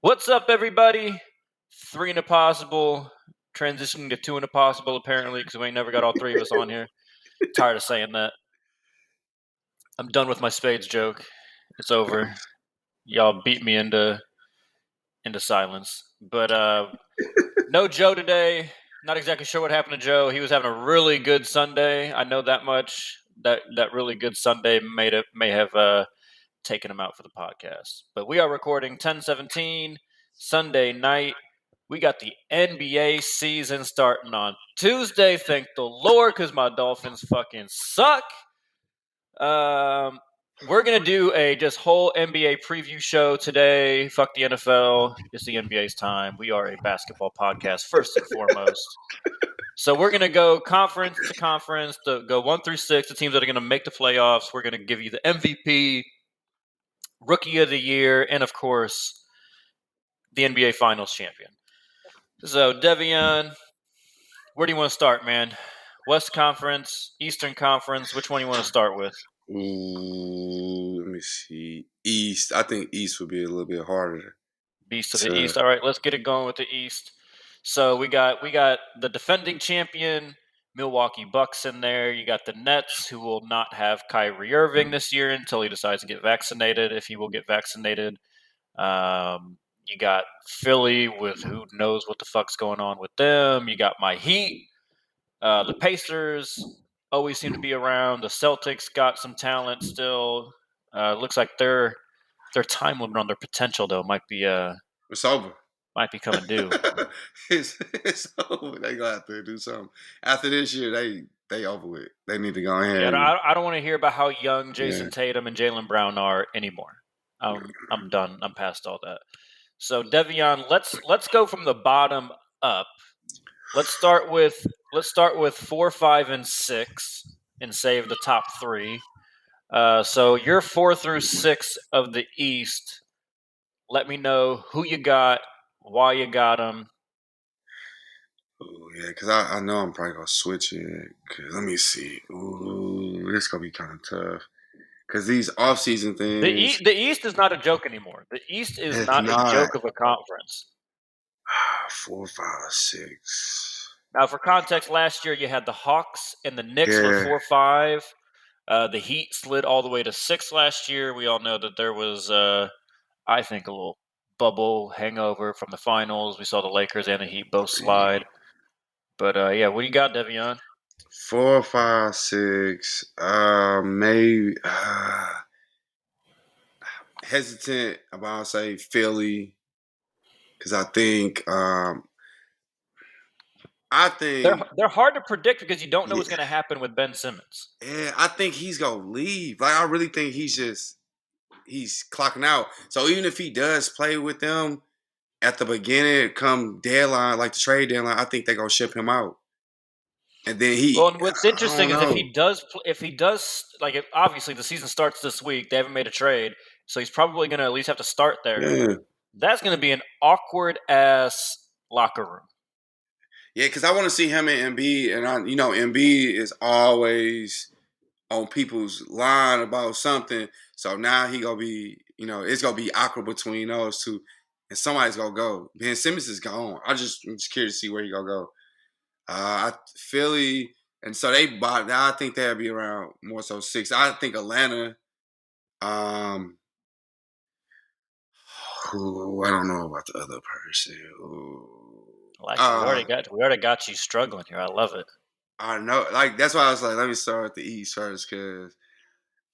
What's up, everybody? 3 and a possible, transitioning to 2 and a possible, apparently, because we ain't never got all 3 of us on here. Tired of saying that. I'm done with my spades joke. It's over. Y'all beat me into silence. But no Joe today. Not exactly sure what happened to Joe. He was having a really good Sunday. I know that much. That really good Sunday may have taken him out for the podcast. But we are recording 10/17 Sunday night. We got the NBA season starting on Tuesday. Thank the Lord, because my Dolphins fucking suck. We're gonna do a just whole NBA preview show today. Fuck the NFL. It's the NBA's time. We are a basketball podcast first and foremost. So we're gonna go conference to conference, go 1 through 6. The teams that are gonna make the playoffs. We're gonna give you the MVP, Rookie of the Year, and of course, the NBA Finals champion. So, Devion, where do you want to start, man? West Conference, Eastern Conference, which one do you want to start with? Ooh, let me see. East. I think East would be a little bit harder. Beast of the East. All right, let's get it going with the East. So we got the defending champion, Milwaukee Bucks in there. You got the Nets, who will not have Kyrie Irving this year until he decides to get vaccinated, if he will get vaccinated. You got Philly, with who knows what the fuck's going on with them. You got my Heat. The Pacers always seem to be around. The Celtics got some talent still. Looks like their time limit on their potential, though, might be It's over. Might be coming due. it's over. They gonna have to do something. After this year, they over with. They need to go ahead. Yeah, I don't want to hear about how young Jason Tatum and Jaylen Brown are anymore. I'm done. I'm past all that. So Devion, let's go from the bottom up. Let's start with 4, 5, and 6, and save the top 3. So you're 4 through 6 of the East. Let me know who you got, why you got them. Oh yeah, because I know I'm probably gonna switch it. Cause let me see. Ooh, this gonna be kind of tough. Because these off-season things, the East is not a joke anymore. The East is not a joke of a conference. 4, 5, 6. Now, for context, last year you had the Hawks and the Knicks with 4, 5. The Heat slid all the way to 6 last year. We all know that there was, I think, a little bubble hangover from the finals. We saw the Lakers and the Heat both slide. But yeah, what do you got, Devion? 4, 5, 6. Maybe hesitant about say Philly, because I think they're hard to predict because you don't know what's going to happen with Ben Simmons. Yeah, I think he's gonna leave. Like I really think he's clocking out. So even if he does play with them at the beginning, come deadline, like the trade deadline, I think they're gonna ship him out. And then and what's interesting is if he does, like, obviously the season starts this week. They haven't made a trade, so he's probably going to at least have to start there. Yeah. That's going to be an awkward ass locker room. Yeah, because I want to see him and Embiid, and Embiid is always on people's line about something. So now he gonna be, it's gonna be awkward between those two, and somebody's gonna go. Ben Simmons is gone. I'm just curious to see where he gonna go. Philly, and so they bought. Now I think they'll be around more so 6. I think Atlanta. I don't know about the other person. We already got you struggling here. I love it. I know, like that's why I was like, let me start with the East first, because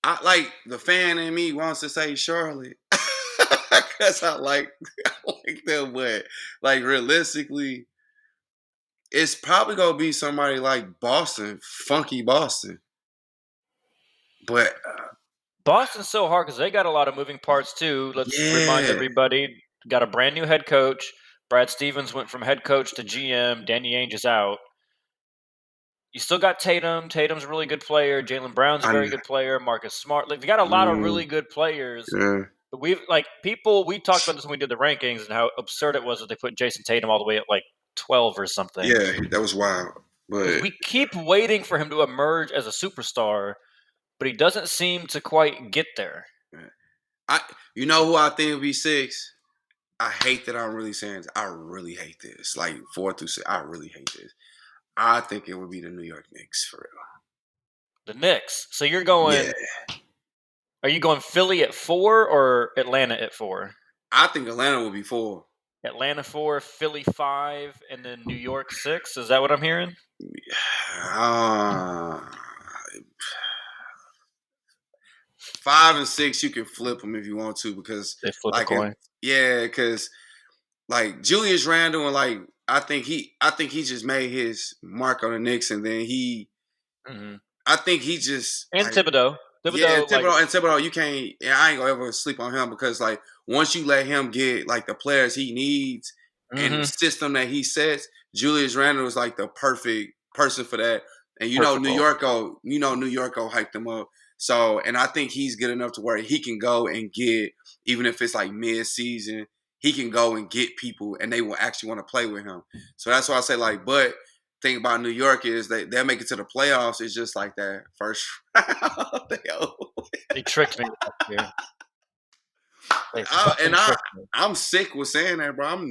I like the fan in me wants to say Charlotte, because I like them, but like realistically, it's probably gonna be somebody like Boston, funky Boston. But Boston's so hard because they got a lot of moving parts too. Let's remind everybody, got a brand new head coach. Brad Stevens went from head coach to GM. Danny Ainge is out. You still got Tatum. Tatum's a really good player. Jaylen Brown's a very good player. Marcus Smart. Like, they got a lot of really good players. Yeah. But we talked about this when we did the rankings and how absurd it was that they put Jason Tatum all the way at like 12 or something. Yeah, that was wild. But we keep waiting for him to emerge as a superstar, but he doesn't seem to quite get there. You know who I think will be 6? I hate that I'm really saying this. I really hate this. Like 4 through 6, I really hate this. I think it would be the New York Knicks for The Knicks. So you're real. Yeah, going. Are you going Philly at 4 or Atlanta at 4? I think Atlanta would be 4. Atlanta 4, Philly 5, and then New York 6. Is that what I'm hearing? Uh, 5 and 6, you can flip them if you want to because, They flip a like, coin. because like Julius Randle and like I think he just made his mark on the Knicks, and then Mm-hmm. I think he just And like Thibodeau. yeah, Thibodeau, like, And Thibodeau, you can't. Yeah, I ain't gonna ever sleep on him because like once you let him get like the players he needs and the mm-hmm. system that he sets, Julius Randle is like the perfect person for that. And Perfect role. New York go hype them up. So, and I think he's good enough to where he can go and get, even if it's like mid season, he can go and get people and they will actually want to play with him. So that's why I say like, but thing about New York is they'll make it to the playoffs. It's just like that first round. They tricked me last year. They I, and fucking I, tricked me. I'm sick with saying that, bro.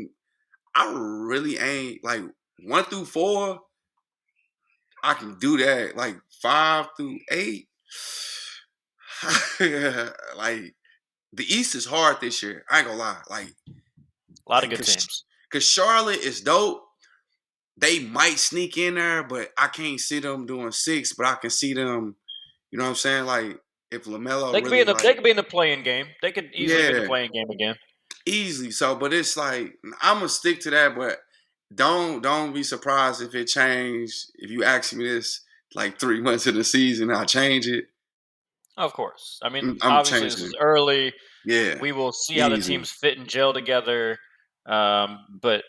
I really ain't like 1 through 4. I can do that. Like 5 through 8. Like the East is hard this year. I ain't gonna lie. A lot of good Cause, teams. cause Charlotte is dope. They might sneak in there, but I can't see them doing 6. But I can see them. You know what I'm saying? Like if Lamelo They could be really in the they like, could be in the playing game. They could easily be in the yeah, playing game again. easily. So, but it's like I'm gonna stick to that. But don't be surprised if it changed. If you ask me this like 3 months of the season, I'll change it. Of course. I mean, I'm obviously this changing is it. early. Yeah, We will see how the easy. teams fit and gel together. But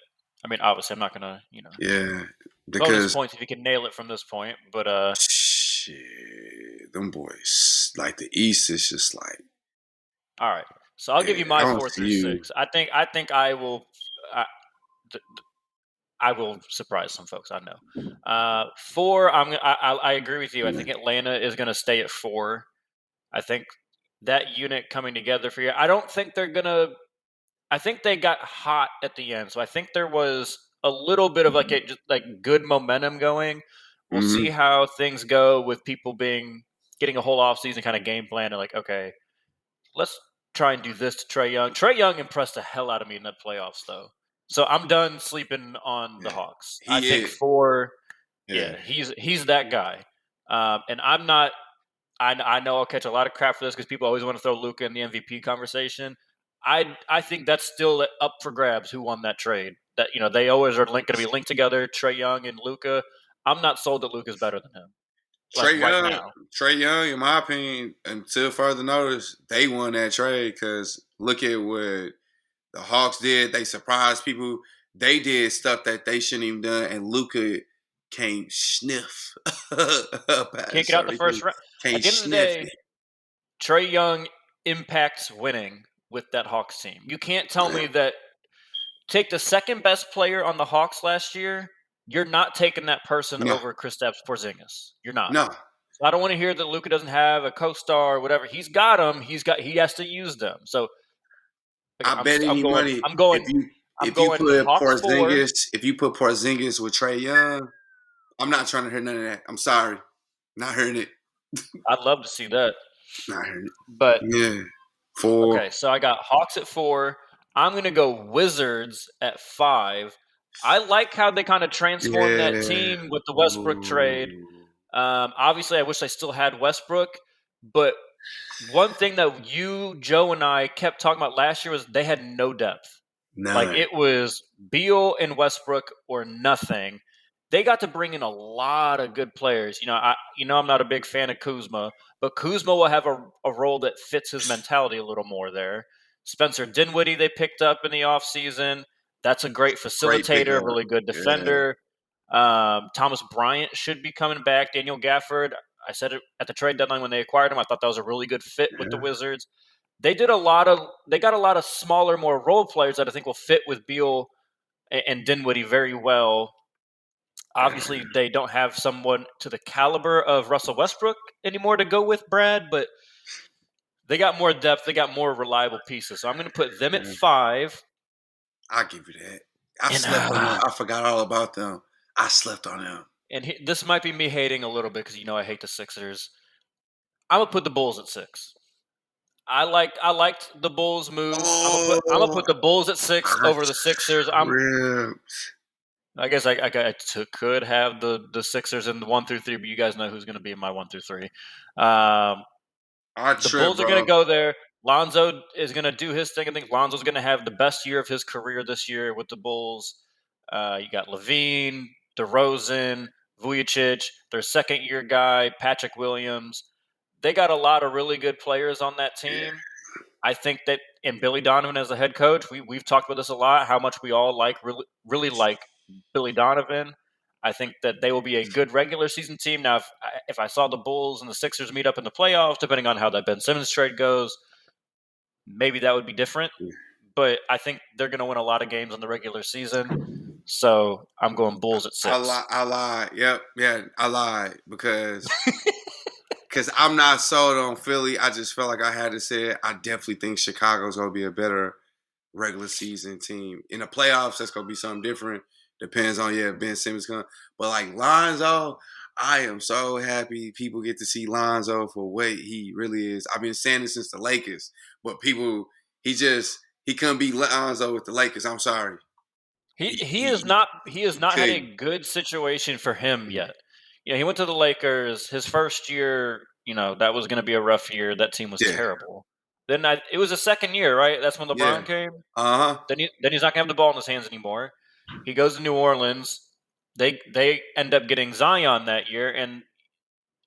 I mean, obviously, I'm not gonna Yeah, bonus because points if you can nail it from this point. But shit, them boys like the East is just like all right. So I'll give you yeah. I my don't 4 see through you. 6. I think I will. I, I will surprise some folks. I know. 4. I agree with you. I think Atlanta is going to stay at 4. I think that unit coming together for you. I don't think they're gonna. I think they got hot at the end, so I think there was a little bit of just like good momentum going. We'll see Mm-hmm. how things go with people getting a whole offseason kind of game plan and like, okay, let's try and do this to Trey Young. Trey Young impressed the hell out of me in the playoffs, though. So I'm done sleeping on the Yeah, Hawks. I he think is. 4. Yeah, Yeah, he's that guy. And I'm not. I know I'll catch a lot of crap for this because people always want to throw Luka in the MVP conversation. I think that's still up for grabs. Who won that trade? That they always are going to be linked together. Trey Young and Luka. I'm not sold that Luka's better than him. Like Trey right Young. now. Trey Young, in my opinion, until further notice, they won that trade because look at what the Hawks did. They surprised people. They did stuff that they shouldn't even done, and Luca can't sniff Can't past get out the certain first things. round. At Can't the end of the sniff day, it. Trey Young impacts winning with that Hawks team. You can't tell Yeah. me that take the second best player on the Hawks last year. You're not taking that person No, over Kristaps Porzingis. You're not. no. So I don't want to hear that Luca doesn't have a co-star or whatever. He's got them. He has to use them. So again, I bet I'm any going money I'm going I'm if you going put Hawks 4. Porzingis with Trey Young, I'm not trying to hear none of that. I'm sorry, not hearing it. I'd love to see that. Not hearing it. But Yeah, 4. okay, so I got Hawks at 4. I'm going to go Wizards at 5. I like how they kind of transformed that Yeah. team with the Westbrook trade. Ooh. Obviously, I wish I still had Westbrook, but one thing that you, Joe, and I kept talking about last year was they had no depth. Like None. it was Beal and Westbrook or nothing. They got to bring in a lot of good players. I'm not a big fan of Kuzma, but Kuzma will have a role that fits his mentality a little more there. Spencer Dinwiddie they picked up in the offseason. That's a great Great facilitator, pickup. really good Yeah. defender. Thomas Bryant should be coming back. Daniel Gafford, I said it at the trade deadline when they acquired him. I thought that was a really good fit with the Yeah. Wizards. They got a lot of smaller, more role players that I think will fit with Beal and Dinwiddie very well. Obviously, they don't have someone to the caliber of Russell Westbrook anymore to go with Brad, but they got more depth. They got more reliable pieces. So I'm going to put them at Yeah. 5. I'll give you that. I And slept on them. I forgot all about them. I slept on them. this might be me hating a little bit because I hate the Sixers. I'm gonna put the Bulls at 6. I liked the Bulls move. I'm gonna Oh, put the Bulls at 6 I over the Sixers. tripped. I guess could have the Sixers in the 1 through 3, but you guys know who's going to be in my 1 through 3. I The tripped, Bulls are going to bro. go there. Lonzo is going to do his thing. I think Lonzo's going to have the best year of his career this year with the Bulls. You got Levine, DeRozan, Vujicic, their second-year guy, Patrick Williams. They got a lot of really good players on that Yeah. team. I think that, and Billy Donovan as the head coach, we've talked about this a lot, how much we all really like Billy Donovan. I think that they will be a good regular season team. Now, if I saw the Bulls and the Sixers meet up in the playoffs, depending on how that Ben Simmons trade goes, maybe that would be different. But I think they're going to win a lot of games in the regular season. So I'm going Bulls at 6. I lied. Yep. Yeah, I lied because I'm not sold on Philly. I just felt like I had to say it. I definitely think Chicago's going to be a better regular season team. In the playoffs, that's going to be something different. Depends on, Ben Simmons going. But like Lonzo, I am so happy people get to see Lonzo for what he really is. I've been saying this since the Lakers, but he couldn't beat Lonzo with the Lakers. I'm sorry. He has not had a Couldn't. good situation for him yet. He went to the Lakers his first year. That was going to be a rough year. That team was Yeah. terrible. Then it was a second year, right? That's when Yeah. LeBron came. Uh-huh. Then he's not going to have the ball in his hands anymore. He goes to New Orleans. They end up getting Zion that year, and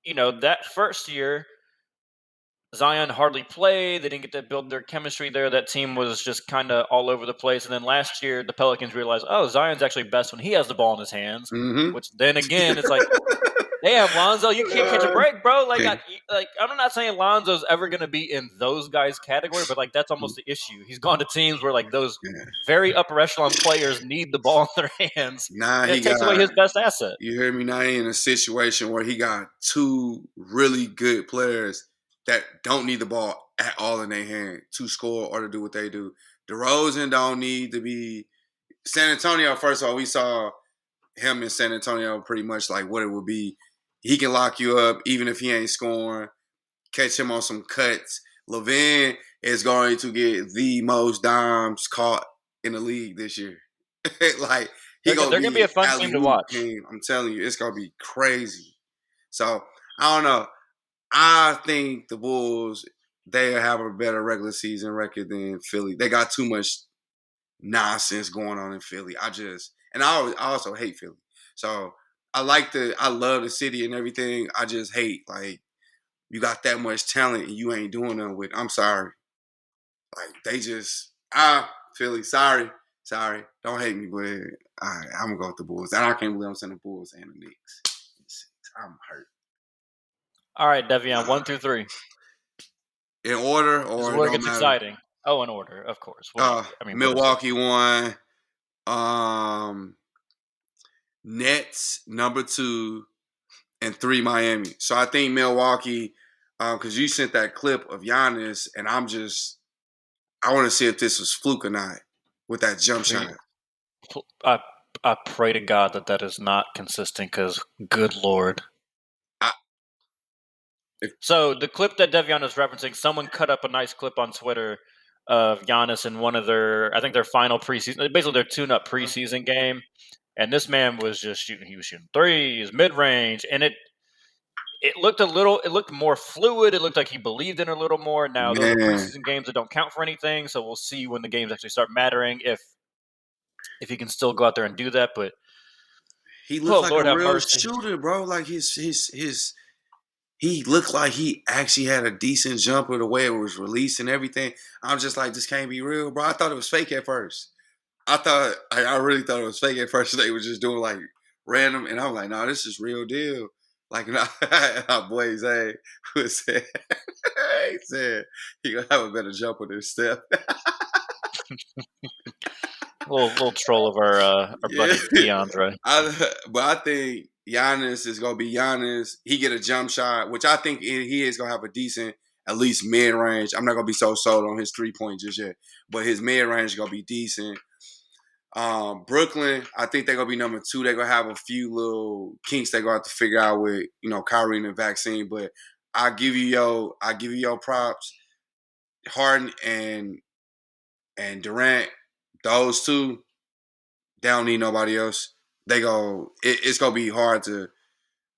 that first year Zion hardly played. They didn't get to build their chemistry there. That team was just kind of all over the place. And then last year, the Pelicans realized, oh, Zion's actually best when he has the ball in his hands. Mm-hmm. Which then again, it's like, damn, Lonzo, you can't catch a break, bro. I'm not saying Lonzo's ever going to be in those guys' category, but that's almost the issue. He's gone to teams where those very upper echelon players need the ball in their hands, Now and he it takes away got, his best asset. you hear me? Now he in a situation where he got two really good players that don't need the ball at all in their hand to score or to do what they do. DeRozan don't need to be San Antonio. First of all, we saw him in San Antonio pretty much like what it would be. He can lock you up even if he ain't scoring. Catch him on some cuts. Levine is going to get the most dimes caught in the league this year. Like he They're gonna going to be be a fun alley team to oop watch. king. I'm telling you, it's gonna be crazy. So I don't know. I think the Bulls they have a better regular season record than Philly. They got too much nonsense going on in Philly. I also hate Philly. So I love the city and everything. I just hate like you got that much talent and you ain't doing nothing with it. I'm sorry. Like they just Philly, sorry. Don't hate me, but I'm gonna go with the Bulls. And I can't believe I'm sending the Bulls and the Knicks. I'm hurt. All right, Devion, 1 through 3. In order This is or it where it don't gets matter. exciting. Oh, in order, of course. What do you? I mean, what is it? Milwaukee won. Nets number 2 and 3 Miami. So I think Milwaukee, because you sent that clip of Giannis, and I want to see if this was fluke or not with that jump shot. I pray to God that is not consistent because, good Lord. So the clip that Devion is referencing, someone cut up a nice clip on Twitter of Giannis in one of I think their final preseason, basically their tune-up preseason game, and this man was just shooting. He was shooting threes, mid-range, and it looked more fluid. It looked like he believed in it a little more. Now those are Man, preseason games that don't count for anything, so we'll see when the games actually start mattering if he can still go out there and do that. But he looked oh like a Lord have real mercy. shooter, bro. Like he looked like he actually had a decent jumper the way it was released and everything. I'm just like, this can't be real, bro. I thought it was fake at first. I really thought it was fake at first. They were just doing like random, and I'm like, no, this is real deal. Like, our boy Zay said, he said he gonna have a better jumper than Steph. Little troll of our buddy DeAndre. But I think Giannis is gonna be Giannis. He get a jump shot, which I think he is gonna have a decent, at least mid range. I'm not gonna be so sold on his 3-point just yet, but his mid range is gonna be decent. Brooklyn, I think they're gonna be number 2. They're gonna have a few little kinks they're gonna have to figure out with, Kyrie and the vaccine. But I give you your props. Harden and Durant, those two, they don't need nobody else. It's gonna be hard to,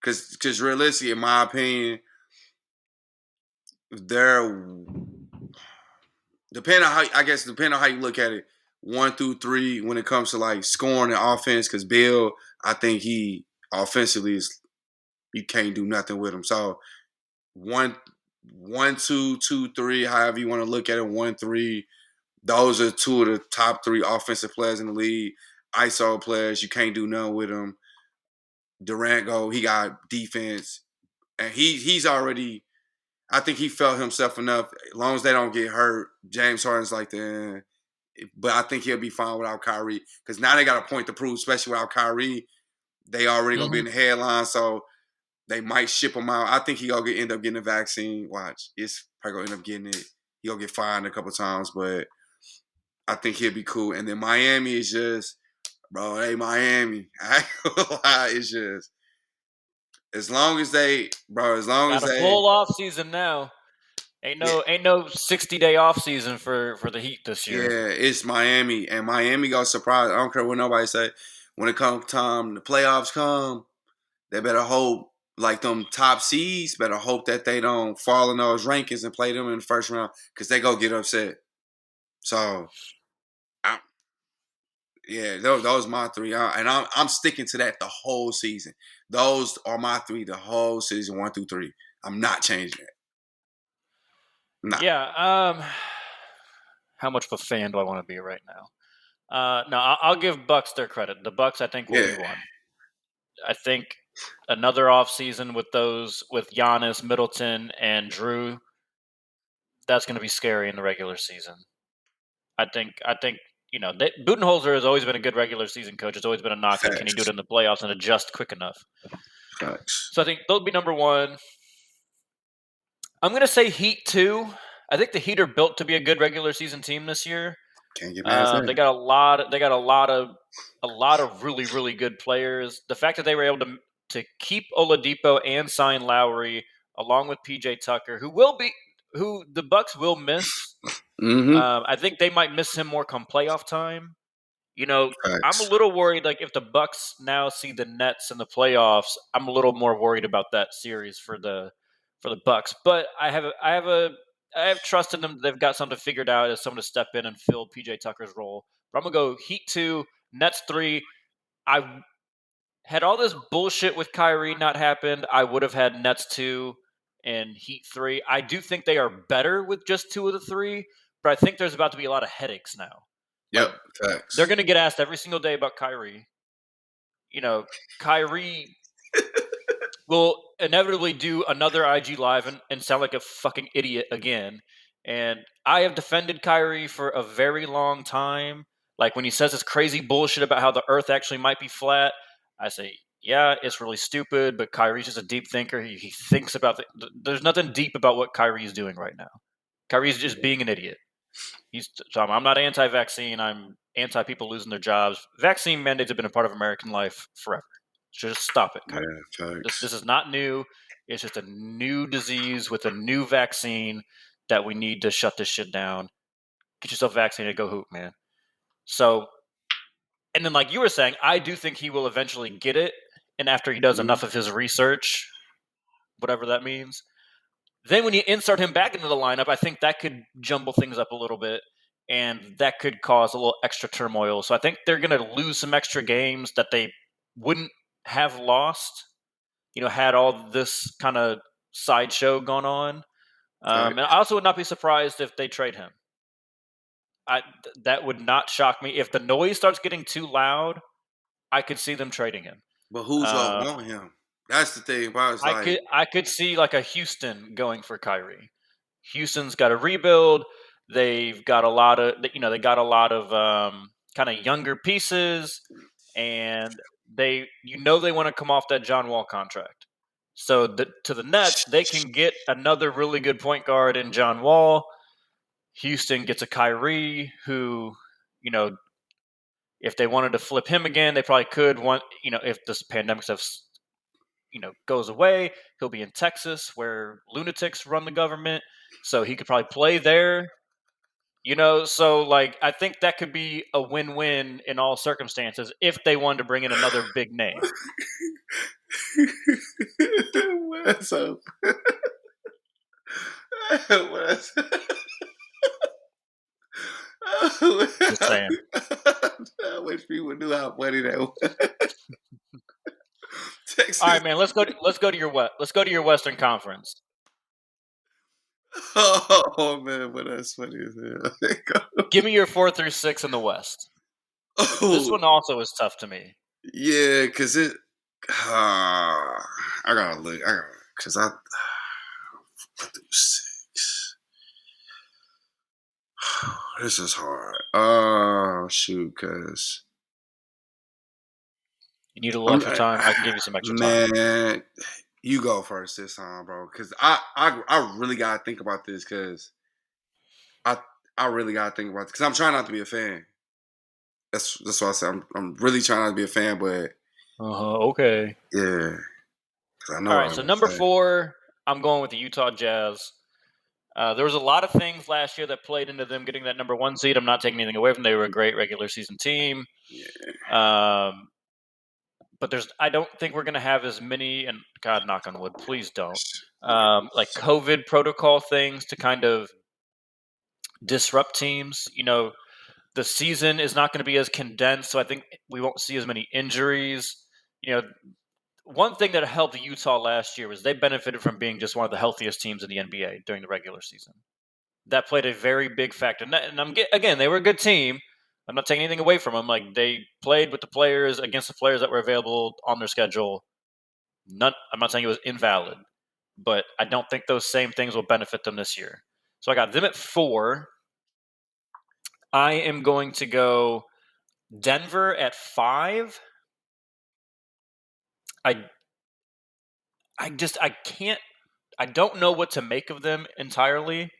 because realistically, in my opinion, they're depending on how you look at it, 1 through 3 when it comes to like scoring and offense. Because Bill, I think he offensively is, you can't do nothing with him. So one, 1, 2, 2, 3, however you want to look at it, 1, 3. Those are 2 of the top 3 offensive players in the league. ISO players, you can't do nothing with them. Durant he got defense, and he's already. I think he felt himself enough. As long as they don't get hurt, James Harden's like the. But I think he'll be fine without Kyrie, because now they got a point to prove, especially without Kyrie. They already gonna be in the headline, so they might ship him out. I think end up getting the vaccine. Watch, it's probably gonna end up getting it. He'll get fined a couple times, but I think he'll be cool. And then Miami is just, bro. Hey, Miami, I ain't gonna lie, it's just as long as they, Got a full off season now. Ain't no 60-day off season for the Heat this year. Yeah, it's Miami, and Miami got surprised. I don't care what nobody say. When it comes time, the playoffs come, they better hope, like them top seeds, better hope that they don't fall in those rankings and play them in the first round, because they go get upset. So, those are my 3, and I'm sticking to that the whole season. Those are my 3 the whole season, 1 through 3. I'm not changing it. Nah. Yeah. How much of a fan do I want to be right now? No, I'll give Bucks their credit. The Bucks, I think, will be one. I think another off season with Giannis, Middleton, and Drew, that's going to be scary in the regular season. I think Budenholzer has always been a good regular season coach. It's always been a knock. Can he do it in the playoffs and adjust quick enough? Facts. So I think they'll be number 1. I'm going to say Heat 2. I think the Heat are built to be a good regular season team this year. Can't get past that. They got a lot of really, really good players. The fact that they were able to keep Oladipo and sign Lowry along with PJ Tucker, who the Bucks will miss. I think they might miss him more come playoff time. I'm a little worried. Like, if the Bucks now see the Nets in the playoffs, I'm a little more worried about that series for the Bucks. But I have trust in them. They've got something figured out as someone to step in and fill PJ Tucker's role. But I'm gonna go Heat 2, Nets 3. I had all this bullshit with Kyrie not happened, I would have had Nets 2 and Heat 3. I do think they are better with just 2 of the 3, but I think there's about to be a lot of headaches now. Yep, facts. They're going to get asked every single day about Kyrie. Kyrie will inevitably do another IG Live and sound like a fucking idiot again. And I have defended Kyrie for a very long time. Like, when he says this crazy bullshit about how the earth actually might be flat, I say, yeah, it's really stupid, but Kyrie's just a deep thinker. He thinks about there's nothing deep about what Kyrie's doing right now. Kyrie's just being an idiot. So I'm not anti-vaccine. I'm anti-people losing their jobs. Vaccine mandates have been a part of American life forever. So just stop it, Kyrie. Yeah, this is not new. It's just a new disease with a new vaccine that we need to shut this shit down. Get yourself vaccinated. Go hoop, man. So, and then, like you were saying, I do think he will eventually get it. And after he does enough of his research, whatever that means, then when you insert him back into the lineup, I think that could jumble things up a little bit, and that could cause a little extra turmoil. So I think they're going to lose some extra games that they wouldn't have lost, had all this kind of sideshow going on. And I also would not be surprised if they trade him. That would not shock me. If the noise starts getting too loud, I could see them trading him. But who's going to want him? That's the thing. I could see like a Houston going for Kyrie. Houston's got a rebuild. They've got a lot of kind of younger pieces, and they want to come off that John Wall contract. So to the Nets, they can get another really good point guard in John Wall. Houston gets a Kyrie who, If they wanted to flip him again, they probably could. If this pandemic stuff goes away, he'll be in Texas where lunatics run the government, so he could probably play there. So like I think that could be a win-win in all circumstances if they wanted to bring in another big name. What's up? What's Just saying. I wish people knew how funny that was. Texas. All right, man. Let's go to your Western Conference. Oh man, but that's funny as hell. Give me your 4 through 6 in the West. This one also is tough to me. Yeah, cause I gotta look. Cause I 4 through 6. This is hard. Oh shoot, cause You need a little extra time. I can give you some extra time. Man, you go first this time, bro. Cause I really gotta think about this. Cause I really gotta think about it. Cause I'm trying not to be a fan. That's what I said. I'm really trying not to be a fan, but Okay. yeah. Cause I know. All right. So number 4, I'm going with the Utah Jazz. There was a lot of things last year that played into them getting that number 1 seed. I'm not taking anything away from them. They were a great regular season team. Yeah. But I don't think we're going to have as many, and God, knock on wood, please don't, like COVID protocol things to kind of disrupt teams. The season is not going to be as condensed, so I think we won't see as many injuries. One thing that helped Utah last year was they benefited from being just one of the healthiest teams in the NBA during the regular season. That played a very big factor. Again, they were a good team. I'm not taking anything away from them. Like they played with the players against the players that were available on their schedule. I'm not saying it was invalid, but I don't think those same things will benefit them this year. So I got them at 4. I am going to go Denver at 5. I can't. I don't know what to make of them entirely.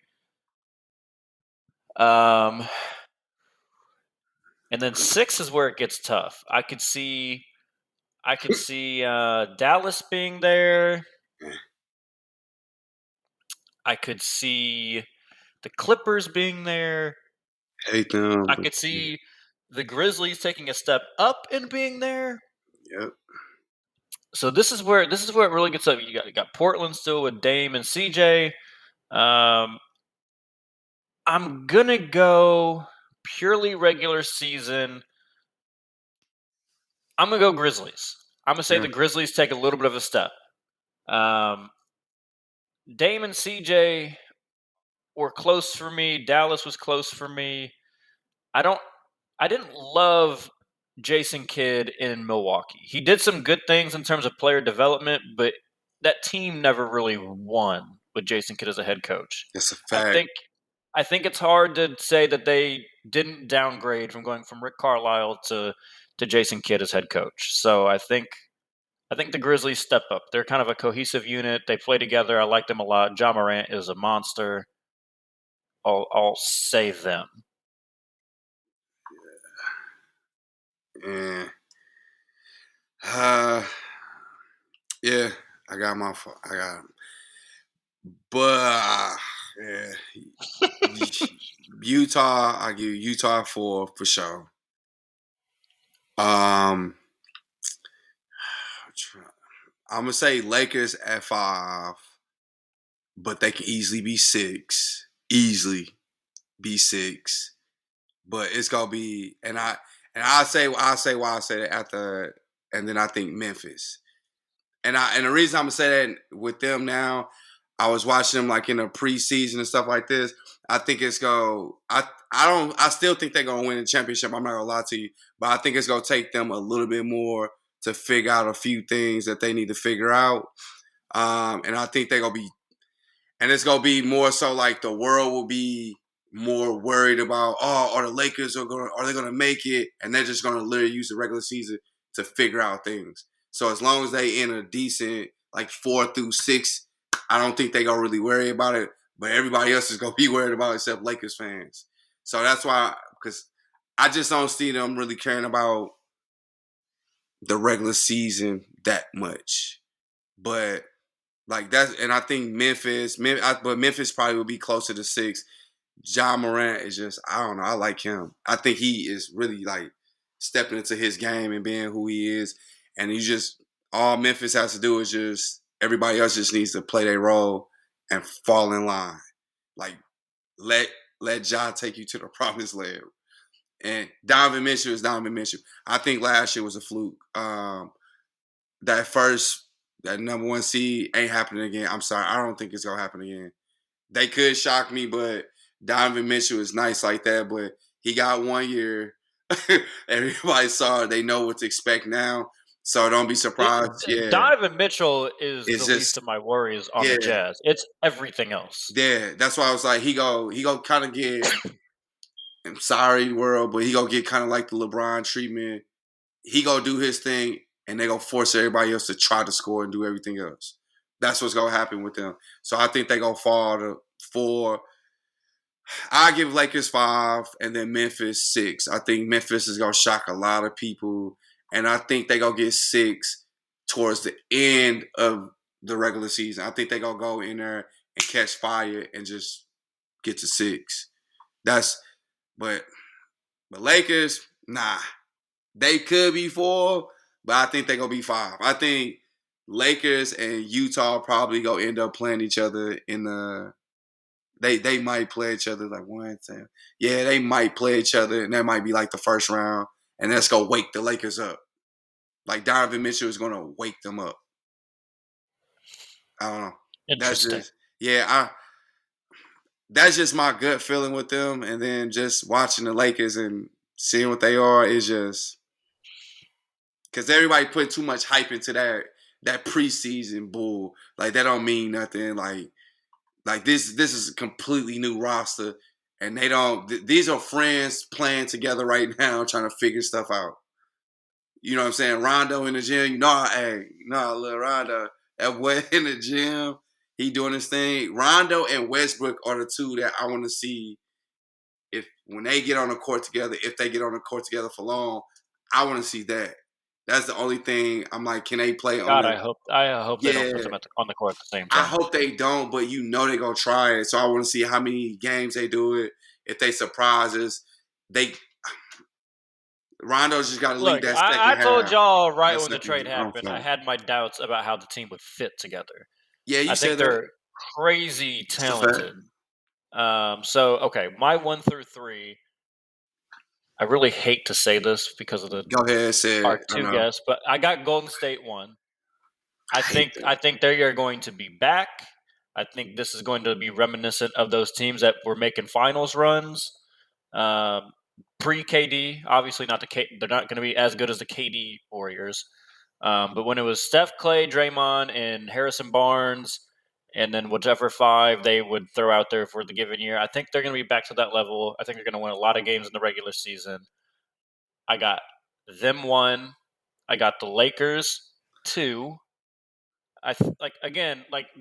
And then 6 is where it gets tough. I could see Dallas being there. I could see the Clippers being there. Hate them. I could see the Grizzlies taking a step up and being there. Yep. So this is where it really gets up. You got Portland still with Dame and CJ. I'm gonna go purely regular season. I'm gonna go Grizzlies. I'm gonna say the Grizzlies take a little bit of a step. Dame and CJ were close for me. Dallas was close for me. I didn't love Jason Kidd in Milwaukee. He did some good things in terms of player development, but that team never really won with Jason Kidd as a head coach. That's a fact. I think it's hard to say that they didn't downgrade from going from Rick Carlisle to Jason Kidd as head coach. So I think the Grizzlies step up. They're kind of a cohesive unit. They play together. I like them a lot. Ja Morant is a monster. I'll say them. Yeah. Yeah, I got but yeah, Utah. I give Utah 4 for sure. I'm gonna say Lakers at 5, but they can easily be 6. Easily be 6, but it's gonna be I'll say why I say that after, and then I think Memphis. And the reason I'm gonna say that with them now, I was watching them like in the preseason and stuff like this. I think it's I still think they're gonna win the championship. I'm not gonna lie to you, but I think it's gonna take them a little bit more to figure out a few things that they need to figure out. And I think they're gonna be, and it's gonna be more so like the world will be more worried about, are the Lakers are they gonna make it? And they're just gonna literally use the regular season to figure out things. So as long as they in a decent like 4 through 6, I don't think they gonna really worry about it. But everybody else is gonna be worried about it except Lakers fans. So that's why, because I just don't see them really caring about the regular season that much. But like that's, and I think but Memphis probably would be closer to 6. John Morant is just, I don't know. I like him. I think he is really like stepping into his game and being who he is. And he just, all Memphis has to do is just, everybody else just needs to play their role and fall in line. Like, let Ja take you to the promised land. And Donovan Mitchell is Donovan Mitchell. I think last year was a fluke. That number 1 seed ain't happening again. I'm sorry. I don't think it's going to happen again. They could shock me, but Donovan Mitchell is nice like that. But he got 1 year. Everybody saw it. They know what to expect now. So don't be surprised. Yeah. Donovan Mitchell is It's the just, least of my worries on yeah. the Jazz. It's everything else. Yeah. That's why I was like, he go kind of get, I'm sorry, world, but he go get kind of like the LeBron treatment. He go do his thing, and they go force everybody else to try to score and do everything else. That's what's gonna happen with them. So I think they gonna fall to 4. I give Lakers 5, and then Memphis 6. I think Memphis is gonna shock a lot of people, and I think they gonna get 6 towards the end of the regular season. I think they gonna go in there and catch fire and just get to 6. But Lakers, nah. They could be 4, but I think they're going to be 5. I think Lakers and Utah probably going to end up playing each other in the – they might play each other like 1, 2. Yeah, they might play each other, and that might be like the first round, and that's going to wake the Lakers up. Like Donovan Mitchell is going to wake them up. I don't know. Interesting. That's just my gut feeling with them, and then just watching the Lakers and seeing what they are is just – because everybody put too much hype into that preseason bull. Like that don't mean nothing. Like this is a completely new roster, and they don't. These are friends playing together right now, trying to figure stuff out. You know what I'm saying? Rondo in the gym. Little Rondo. That boy in the gym, he doing his thing. Rondo and Westbrook are the 2 that I want to see if when they get on the court together. If they get on the court together for long, I want to see that. That's the only thing I'm like, can they play on God, the I hope they don't yeah. put them on the court at the same I time. hope they don't, but you know they're gonna try it. So I want to see how many games they do it. If they surprise us, Rondo's just got to lead Look, that I second told half. y'all right That when the second trade half. I'm happened, I sorry. had my doubts about how the team would fit together. Yeah, you I think said that. they're crazy It's a fact. talented. Okay, my 1 through 3. I really hate to say this because of Go ahead, say our it. I 2 know. guests, but I got Golden State 1. I hate I that. think they are going to be back. I think this is going to be reminiscent of those teams that were making finals runs. Pre KD, obviously not they're not going to be as good as the KD Warriors. But when it was Steph, Clay, Draymond, and Harrison Barnes, and then whichever 5 they would throw out there for the given year, I think they're going to be back to that level. I think they're going to win a lot of games in the regular season. I got them 1. I got the Lakers 2. The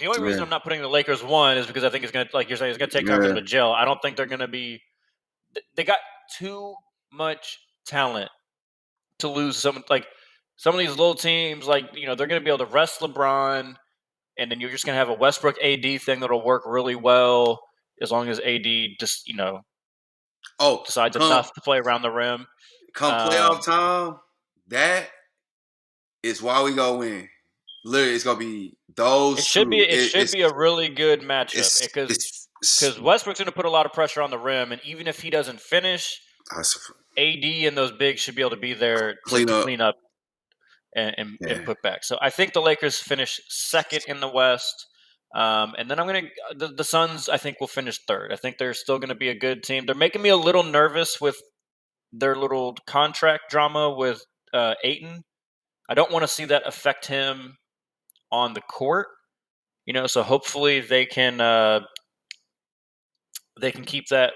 only reason Yeah. I'm not putting the Lakers 1 is because I think it's gonna, like you're saying, it's gonna take time for them Yeah. to gel. I don't think they're gonna be. They got too much talent to lose some of these little teams. They're gonna be able to rest LeBron, and then you're just gonna have a Westbrook AD thing that'll work really well as long as AD just Oh, decides come enough to play around the rim. playoff time. That is why we go win. Literally, it's gonna be those two. It should be a really good matchup because It's Westbrook's going to put a lot of pressure on the rim, and even if he doesn't finish, AD and those bigs should be able to be there just clean to up. clean up Yeah. and put back. So I think the Lakers finish second in the West, and then the Suns. I think will finish third. I think they're still going to be a good team. They're making me a little nervous with their little contract drama with Aiton. I don't want to see that affect him on the court. So hopefully they can keep that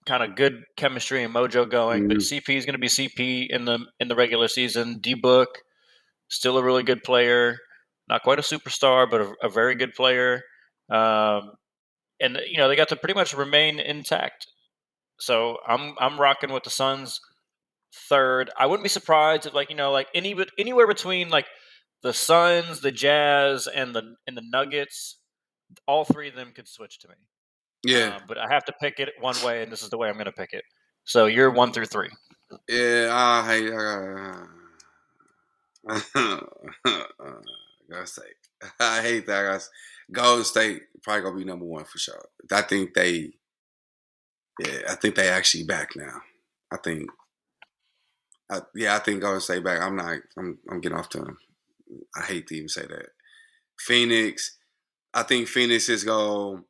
kind of good chemistry and mojo going. But Mm-hmm. CP is going to be CP in the regular season. D Book still a really good player, not quite a superstar, but a very good player. And they got to pretty much remain intact So I'm rocking with the Suns third. I wouldn't be surprised if anywhere between like the Suns, the Jazz, and the Nuggets, all three of them could switch to me. Yeah, But I have to pick it one way, and this is the way I'm going to pick it. So you're 1 through 3. yeah. Gotta say, I hate that. Golden State probably gonna be number one for sure. I think I think they actually back now. I think, I think Golden State back. I'm getting off to them. I hate to even say that. Phoenix. I think Phoenix is going.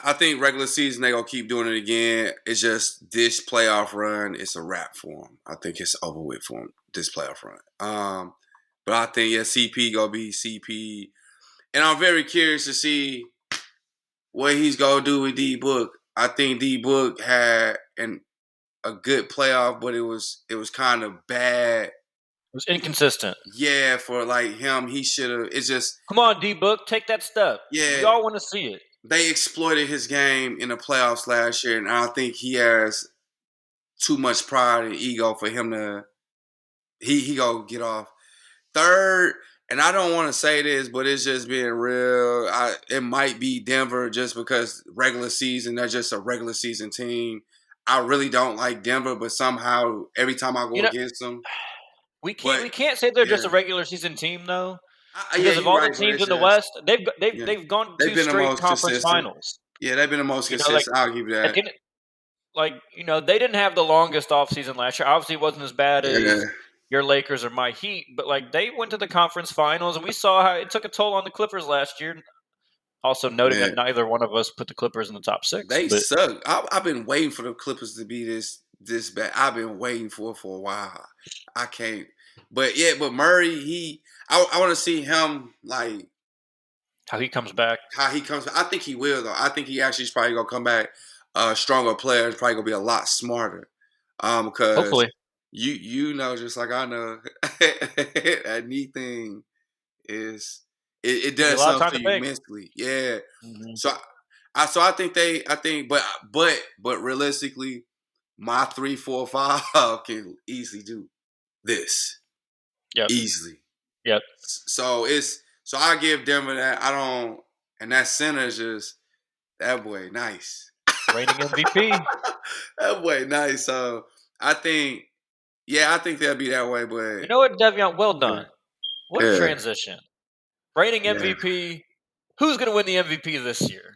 I think regular season they gonna keep doing it again. It's just this playoff run. It's a wrap for them. I think it's over with for them this playoff run. But I think CP gonna be CP, and I'm very curious to see what he's gonna do with D Book. I think D Book had a good playoff, but it was kind of bad. It was inconsistent. Yeah, for like him, he should have. It's just Come on, D Book, take that step. yeah. We all want to see it. They exploited his game in the playoffs last year, and I think he has too much pride and ego for him to he go get off third. And I don't want to say this, but it's just being real. It might be Denver just because regular season, they're just a regular season team. I really don't like Denver, but somehow every time I go against them, we can't say they're just a regular season team though. Because of all the teams in the West, they've gone to 2 straight conference finals. Yeah, they've been the most consistent. I'll give you that. They didn't have the longest offseason last year. Obviously, it wasn't as bad as your Lakers or my Heat, but they went to the conference finals, and we saw how it took a toll on the Clippers last year. Also noting that neither one of us put the Clippers in the top 6. They suck. I've been waiting for the Clippers to be this bad. I've been waiting for a while. I can't. But Murray, I want to see him like how he comes back. I think he will though. I think he actually is probably gonna come back a stronger player. He's probably gonna be a lot smarter. Because hopefully you know just like I know that knee thing is it does something to you mentally. Yeah. Mm-hmm. So I think but realistically, my 3, 4, 5 can easily do this. Yep. Easily. Yep. So I give Denver that. I don't, and that center is just that boy nice. Reigning MVP. That boy nice. So I think they'll be that way. But you know what, Devion? Well done. What a transition. Reigning MVP. Who's going to win the MVP this year?